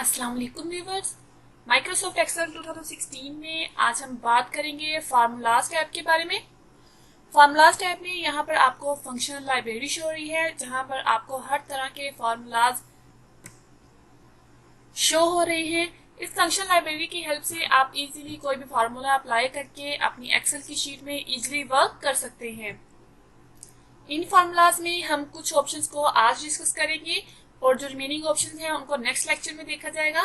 अस्सलाम वालेकुम viewers. Microsoft Excel 2016 में आज हम बात करेंगे फार्मूलाज टैब के बारे में। फार्मूलाज टैब में यहाँ पर आपको फंक्शनल लाइब्रेरी शो हो रही है, जहाँ पर आपको हर तरह के फार्मूलाज शो हो रहे हैं। इस फंक्शनल लाइब्रेरी की हेल्प से आप इजीली कोई भी फार्मूला अप्लाई करके अपनी एक्सेल की शीट में इजीली वर्क कर सकते हैं। इन फार्मूलाज में हम कुछ ऑप्शंस को आज डिस्कस करेंगे और जो रिमेनिंग ऑप्शंस हैं उनको नेक्स्ट लेक्चर में देखा जाएगा।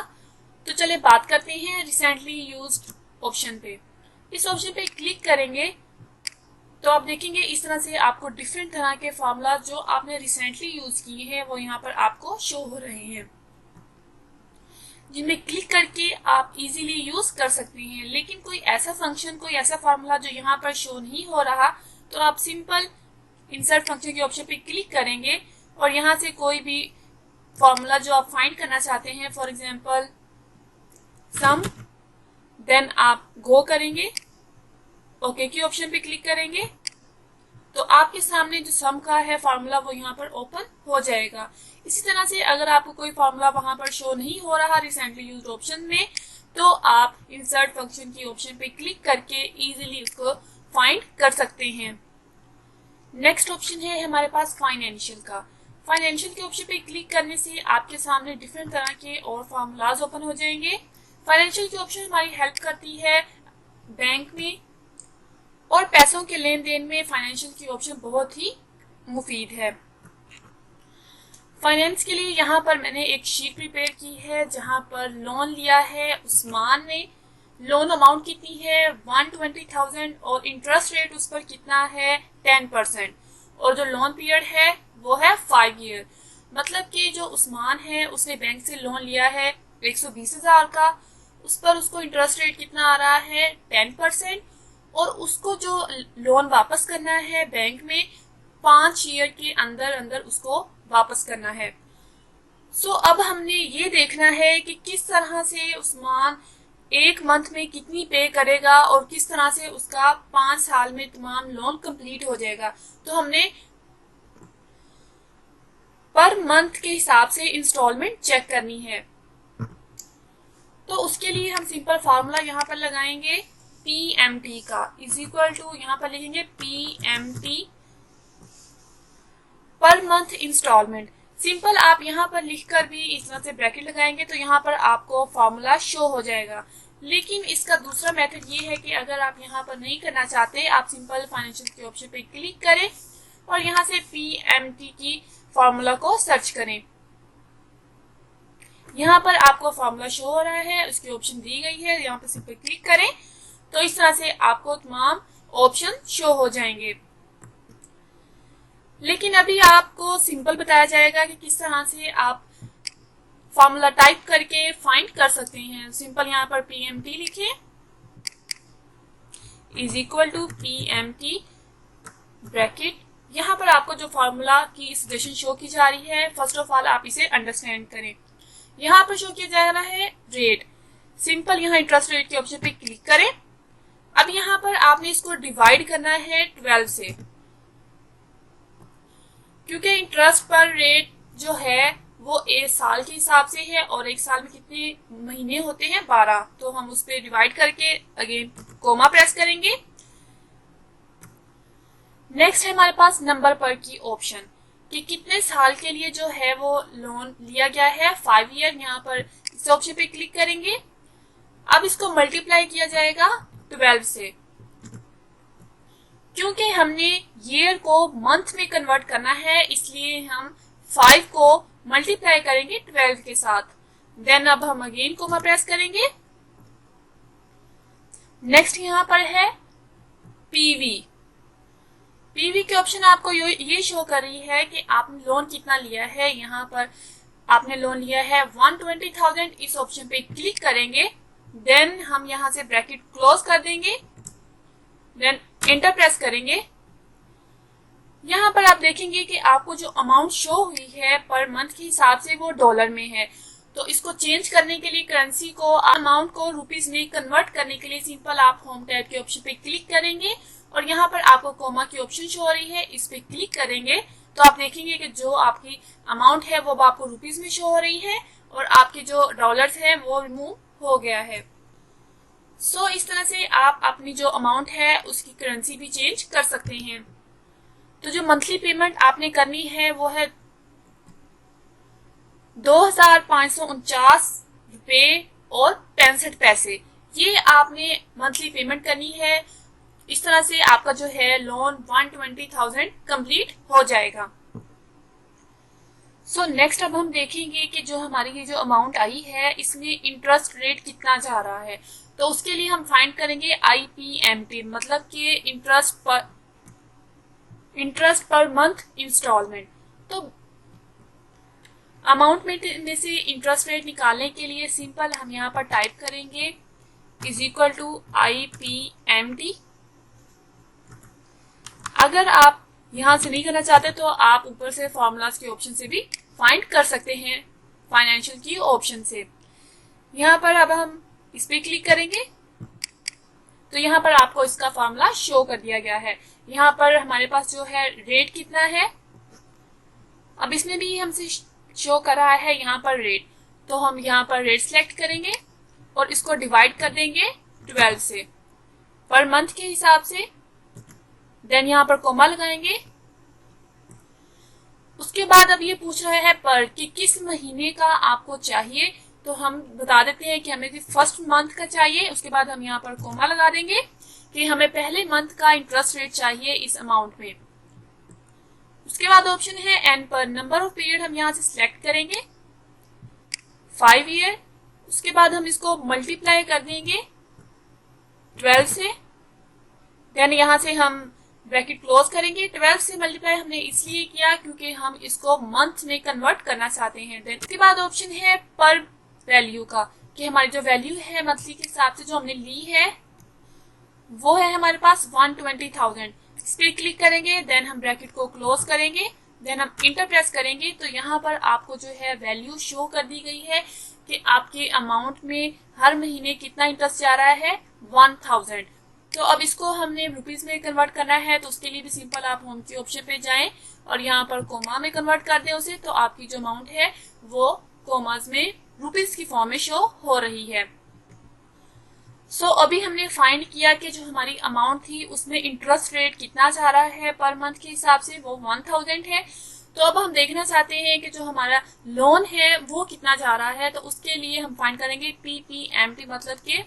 तो चलिए बात करते हैं रिसेंटली यूज्ड ऑप्शन पे। इस ऑप्शन पे क्लिक करेंगे तो आप देखेंगे इस तरह से आपको डिफरेंट तरह के फार्मूला जो आपने रिसेंटली यूज किए हैं वो यहाँ पर आपको शो हो रहे हैं, जिनमें क्लिक करके आप इजीली यूज कर सकते हैं। लेकिन कोई ऐसा फंक्शन, कोई ऐसा फार्मूला जो यहाँ पर शो नहीं हो रहा, तो आप सिंपल इंसर्ट फंक्शन के ऑप्शन पे क्लिक करेंगे और यहाँ से कोई भी फॉर्मूला जो आप फाइंड करना चाहते हैं, फॉर एग्जांपल सम, देन आप गो करेंगे, ओके के ऑप्शन पे क्लिक करेंगे तो आपके सामने जो सम का है फार्मूला वो यहाँ पर ओपन हो जाएगा। इसी तरह से अगर आपको कोई फार्मूला वहां पर शो नहीं हो रहा रिसेंटली यूज्ड ऑप्शन में, तो आप इंसर्ट फंक्शन की ऑप्शन पे क्लिक करके इजीली उसको फाइंड कर सकते हैं। नेक्स्ट ऑप्शन है हमारे पास फाइनेंशियल का। फाइनेंशियल के ऑप्शन पे क्लिक करने से आपके सामने डिफरेंट तरह के और फार्मूलाज ओपन हो जाएंगे। फाइनेंशियल की ऑप्शन हमारी हेल्प करती है बैंक में और पैसों के लेन देन में। फाइनेंशियल की ऑप्शन बहुत ही मुफीद है। फाइनेंस के लिए यहाँ पर मैंने एक शीट प्रिपेयर की है जहाँ पर लोन लिया है उस्मान ने। लोन अमाउंट कितनी है 120,000 और इंटरेस्ट रेट उस पर कितना है 10%, और जो लोन पीरियड है वो है 5 ईयर। मतलब कि जो उस्मान है उसने बैंक से लोन लिया है 120,000 का, उस पर उसको इंटरेस्ट रेट कितना आ रहा है 10%, और उसको जो लोन वापस करना है बैंक में 5 ईयर के अंदर अंदर उसको वापस करना है। सो अब हमने ये देखना है कि किस तरह से उस्मान एक मंथ में कितनी पे करेगा और किस तरह से उसका 5 साल में तमाम लोन कंप्लीट हो जाएगा। तो हमने पर मंथ के हिसाब से इंस्टॉलमेंट चेक करनी है। तो उसके लिए हम सिंपल फार्मूला यहाँ पर लगाएंगे PMT का, इज इक्वल टू यहाँ पर लिखेंगे PMT per month instalment. Simple आप यहाँ पर लिखकर भी इस तरह से ब्रैकेट लगाएंगे तो यहाँ पर आपको फार्मूला शो हो जाएगा। लेकिन इसका दूसरा मेथड ये है कि अगर आप यहाँ पर नहीं करना चाहते, आप सिंपल फाइनेंशियल के ऑप्शन पे क्लिक करें और यहाँ से PMT की फार्मूला को सर्च करें। यहाँ पर आपको फार्मूला शो हो रहा है, उसकी ऑप्शन दी गई है, यहाँ पर सिंपल क्लिक करें तो इस तरह से आपको तमाम ऑप्शन शो हो जाएंगे। लेकिन अभी आपको सिंपल बताया जाएगा कि किस तरह से आप फार्मूला टाइप करके फाइंड कर सकते हैं। सिंपल यहाँ पर PMT लिखें, is equal to PMT bracket. यहाँ पर आपको जो फार्मूला की सजेशन शो की जा रही है, फर्स्ट ऑफ ऑल आप इसे अंडरस्टैंड करें। यहाँ पर शो किया जा रहा है रेट। सिंपल यहाँ इंटरेस्ट रेट के ऑप्शन पे क्लिक करें। अब यहाँ पर आपने इसको डिवाइड करना है 12 से, क्योंकि इंटरेस्ट पर रेट जो है वो एक साल के हिसाब से है और एक साल में कितने महीने होते हैं 12, तो हम उस पर डिवाइड करके अगेन कोमा प्रेस करेंगे। नेक्स्ट है हमारे पास नंबर पर की ऑप्शन कि कितने साल के लिए जो है वो लोन लिया गया है 5 ईयर। यहाँ पर इस ऑप्शन पे क्लिक करेंगे। अब इसको मल्टीप्लाई किया जाएगा 12 से, क्योंकि हमने ईयर को मंथ में कन्वर्ट करना है, इसलिए हम 5 को मल्टीप्लाई करेंगे 12 के साथ। देन अब हम अगेन कोमा प्रेस करेंगे। नेक्स्ट यहाँ पर है पीवी के ऑप्शन आपको ये शो कर रही है कि आपने लोन कितना लिया है। यहाँ पर आपने लोन लिया है 120,000, इस ऑप्शन पे क्लिक करेंगे। देन हम यहाँ से ब्रैकेट क्लोज कर देंगे, देन एंटर प्रेस करेंगे। यहाँ पर आप देखेंगे कि आपको जो अमाउंट शो हुई है पर मंथ के हिसाब से वो डॉलर में है। तो इसको चेंज करने के लिए करेंसी को, अमाउंट को रुपीस में कन्वर्ट करने के लिए सिंपल आप होम टैब के ऑप्शन पे क्लिक करेंगे और यहाँ पर आपको कोमा की ऑप्शन शो हो रही है, इस पे क्लिक करेंगे तो आप देखेंगे कि जो आपकी अमाउंट है वो आपको रुपीस में शो हो रही है और आपके जो डॉलर्स हैं वो रिमूव हो गया है। सो इस तरह से आप अपनी जो अमाउंट है उसकी करेंसी भी चेंज कर सकते हैं। तो जो मंथली पेमेंट आपने करनी है वो है 2549 रुपये और 65 पैसे। ये आपने मंथली पेमेंट करनी है। इस तरह से आपका जो है लोन 120,000 कंप्लीट हो जाएगा। सो नेक्स्ट अब हम देखेंगे कि जो हमारी ये जो अमाउंट आई है इसमें इंटरेस्ट रेट कितना जा रहा है। तो उसके लिए हम फाइंड करेंगे IPMT, मतलब कि इंटरेस्ट पर मंथ इंस्टॉलमेंट। तो अमाउंट में से इंटरेस्ट रेट निकालने के लिए सिंपल हम यहाँ पर टाइप करेंगे = IPMT। अगर आप यहाँ से नहीं करना चाहते तो आप ऊपर से फॉर्मूलाज के ऑप्शन से भी फाइंड कर सकते हैं, फाइनेंशियल की ऑप्शन से। यहाँ पर अब हम इस पे क्लिक करेंगे तो यहाँ पर आपको इसका फॉर्मूला शो कर दिया गया है। यहाँ पर हमारे पास जो है रेट कितना है, अब इसमें भी हमसे शो कर रहा है यहाँ पर रेट। तो हम यहाँ पर रेट सिलेक्ट करेंगे और इसको डिवाइड कर देंगे 12 से पर मंथ के हिसाब से। देन यहाँ पर कोमा लगाएंगे। उसके बाद अब ये पूछ रहा है पर कि किस महीने का आपको चाहिए। तो हम बता देते हैं कि हमें फर्स्ट मंथ का चाहिए। उसके बाद हम यहाँ पर कोमा लगा देंगे कि हमें पहले मंथ का इंटरेस्ट रेट चाहिए इस अमाउंट में। उसके बाद ऑप्शन है एन पर नंबर ऑफ पीरियड, हम यहाँ से सिलेक्ट करेंगे 5 ईयर। उसके बाद हम इसको मल्टीप्लाई कर देंगे 12 से। देन यहाँ से हम ब्रैकेट क्लोज करेंगे। 12 से मल्टीप्लाई हमने इसलिए किया क्योंकि हम इसको मंथ में कन्वर्ट करना चाहते हैं। देन उसके बाद ऑप्शन है पर वैल्यू का, कि हमारी जो वैल्यू है मंथली के हिसाब से जो हमने ली है वो है हमारे पास 120,000। इस पर क्लिक करेंगे। देन हम ब्रैकेट को क्लोज करेंगे। देन हम इंटर प्रेस करेंगे तो यहाँ पर आपको जो है वैल्यू शो कर दी गई है कि आपके अमाउंट में हर महीने कितना इंटरेस्ट जा रहा है 1000। तो अब इसको हमने रुपीज में कन्वर्ट करना है। तो उसके लिए भी सिंपल आप होम के ऑप्शन पे जाएं और यहाँ पर कोमा में कन्वर्ट कर दें उसे। तो आपकी जो अमाउंट है वो कोमास में रुपीज की फॉर्म में शो हो रही है। सो अभी हमने फाइंड किया कि जो हमारी अमाउंट थी उसमें इंटरेस्ट रेट कितना जा रहा है पर मंथ के हिसाब से, वो 1000 है। तो अब हम देखना चाहते हैं कि जो हमारा लोन है वो कितना जा रहा है। तो उसके लिए हम फाइंड करेंगे PPMT, मतलब कि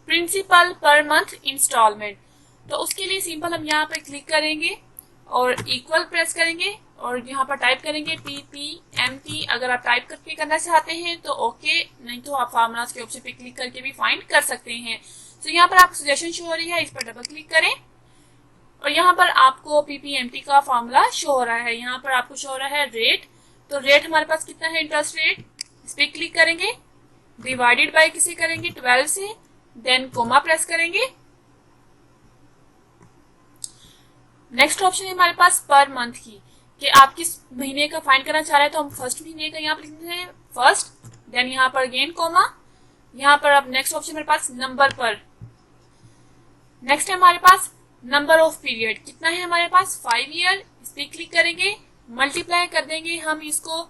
प्रिंसिपल पर मंथ इंस्टॉलमेंट। तो उसके लिए सिंपल हम यहाँ पर क्लिक करेंगे और इक्वल प्रेस करेंगे और यहाँ पर टाइप करेंगे PPMT। अगर आप टाइप करके करना चाहते हैं तो ओके, नहीं तो आप फार्मूलाज के ऑप्शन पे क्लिक करके भी फाइंड कर सकते हैं। तो यहाँ पर आपको सजेशन शो हो रही है, इस पर डबल क्लिक करें और यहाँ पर आपको PPMT का फॉर्मूला शो हो रहा है। यहाँ पर आपको शो हो रहा है रेट। तो रेट हमारे पास कितना है इंटरेस्ट रेट, इस पर क्लिक करेंगे, डिवाइडेड बाय किसे करेंगे 12 से। देन कोमा प्रेस करेंगे। नेक्स्ट ऑप्शन है हमारे पास पर मंथ की, कि आप किस महीने का फाइंड करना चाह रहे हैं। तो हम फर्स्ट महीने का यहाँ पर लिखते हैं फर्स्ट। देन यहाँ पर अगेन कोमा। यहाँ पर अब नेक्स्ट ऑप्शन हमारे पास नंबर पर। नेक्स्ट है हमारे पास नंबर ऑफ पीरियड, कितना है हमारे पास 5 ईयर। इस पर क्लिक करेंगे, मल्टीप्लाई कर देंगे हम इसको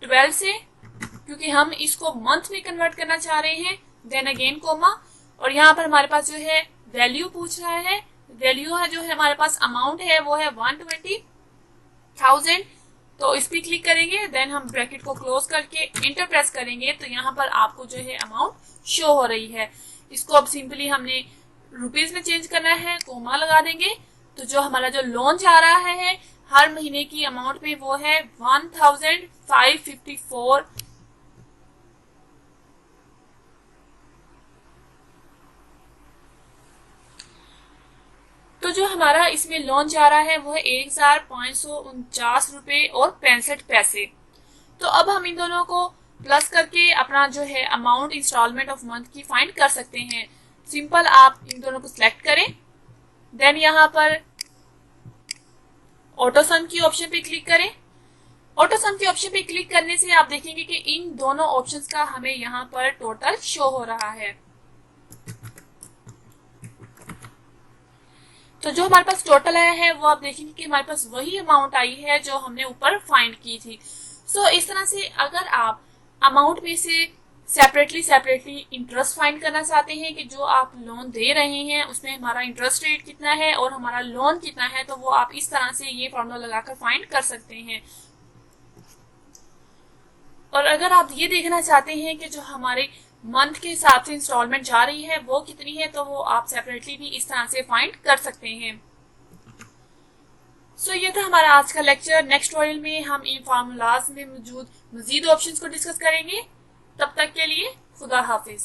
12 से क्योंकि हम इसको मंथ में कन्वर्ट करना चाह रहे हैं। देन अगेन कोमा और यहाँ पर हमारे पास जो है वैल्यू पूछ रहा है। वैल्यू है जो है हमारे पास अमाउंट है वो है 120,000। तो इस पर क्लिक करेंगे। देन हम ब्रैकेट को क्लोज करके इंटर प्रेस करेंगे तो यहाँ पर आपको जो है अमाउंट शो हो रही है। इसको अब सिंपली हमने रुपीज में चेंज करना है, कोमा लगा देंगे। तो जो हमारा जो लोन जा रहा है हर महीने की अमाउंट में वो है 1554। तो जो हमारा इसमें लोन जा रहा है वो है 1549 रुपये और 65 पैसे। तो अब हम इन दोनों को प्लस करके अपना जो है अमाउंट इंस्टॉलमेंट ऑफ मंथ की फाइंड कर सकते हैं। सिंपल आप इन दोनों को सिलेक्ट करें। देन यहाँ पर ऑटो सम की ऑप्शन पे क्लिक करें। ऑटो सम के ऑप्शन पे क्लिक करने से आप देखेंगे कि इन दोनों ऑप्शंस का हमें यहाँ पर टोटल शो हो रहा है। तो जो हमारे पास टोटल आया है वो आप देखेंगे कि हमारे पास वही अमाउंट आई है जो हमने ऊपर फाइंड की थी। सो इस तरह से अगर आप अमाउंट में से सेपरेटली इंटरेस्ट फाइंड करना चाहते हैं कि जो आप लोन दे रहे हैं उसमें हमारा इंटरेस्ट रेट कितना है और हमारा लोन कितना है, तो वो आप इस तरह से ये फॉर्मूला लगाकर फाइंड कर सकते हैं। और अगर आप ये देखना चाहते हैं कि जो हमारे मंथ के हिसाब से इंस्टॉलमेंट जा रही है वो कितनी है, तो वो आप सेपरेटली भी इस तरह से फाइंड कर सकते हैं। सो ये था हमारा आज का लेक्चर। नेक्स्ट ट्यूटोरियल में हम इन फार्मूलाज में मौजूद मजीद ऑप्शंस को डिस्कस करेंगे। तब तक के लिए खुदा हाफिज।